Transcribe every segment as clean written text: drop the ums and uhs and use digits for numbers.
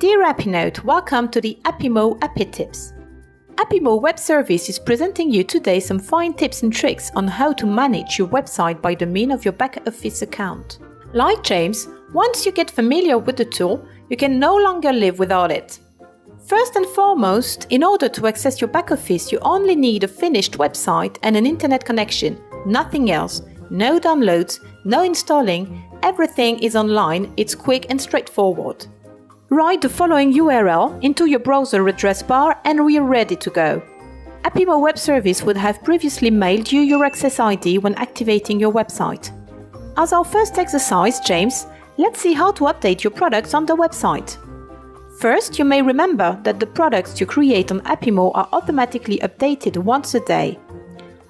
Dear Apinaute, welcome to the Apimo Apitips. Apimo Web Service is presenting you today some fine tips and tricks on how to manage your website by the means of your back-office account. Like James, once you get familiar with the tool, you can no longer live without it. First and foremost, in order to access your back-office, you only need a finished website and an internet connection. Nothing else. No downloads, no installing, everything is online, it's quick and straightforward. Write the following URL into your browser address bar and we are ready to go. Apimo Web Service would have previously mailed you your access ID when activating your website. As our first exercise, James, let's see how to update your products on the website. First, you may remember that the products you create on Apimo are automatically updated once a day.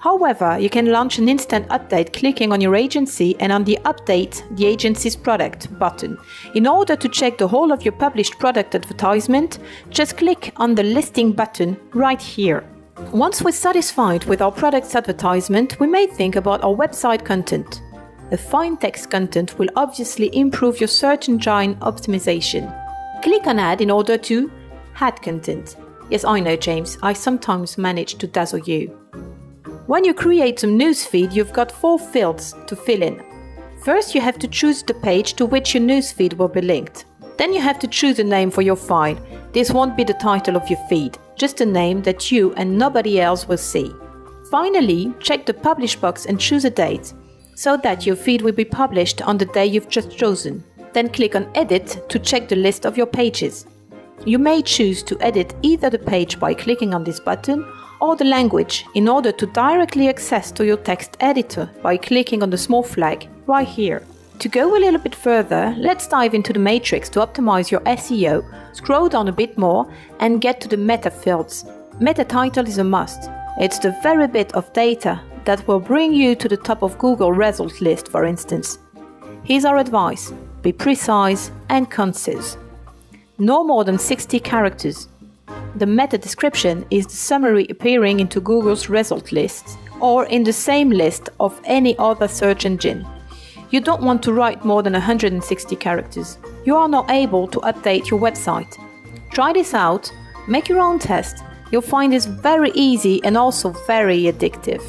However, you can launch an instant update clicking on your agency and on the Update the Agency's Product button. In order to check the whole of your published product advertisement, just click on the Listing button right here. Once we're satisfied with our product's advertisement, we may think about our website content. The fine text content will obviously improve your search engine optimization. Click on Add in order to add content. Yes, I know, James, I sometimes manage to dazzle you. When you create some newsfeed, you've got 4 fields to fill in. First, you have to choose the page to which your newsfeed will be linked. Then you have to choose a name for your file. This won't be the title of your feed, just a name that you and nobody else will see. Finally, check the Publish box and choose a date, so that your feed will be published on the day you've just chosen. Then click on Edit to check the list of your pages. You may choose to edit either the page by clicking on this button or the language in order to directly access to your text editor by clicking on the small flag right here. To go a little bit further, let's dive into the matrix to optimize your SEO, scroll down a bit more and get to the meta fields. Meta title is a must. It's the very bit of data that will bring you to the top of Google result list, for instance. Here's our advice: be precise and concise. No more than 60 characters. The meta description is the summary appearing into Google's result lists or in the same list of any other search engine. You don't want to write more than 160 characters. You are not able to update your website. Try this out, make your own test. You'll find this very easy and also very addictive.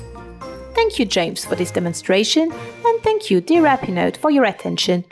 Thank you, James, for this demonstration, and thank you, dear Apinaute, for your attention.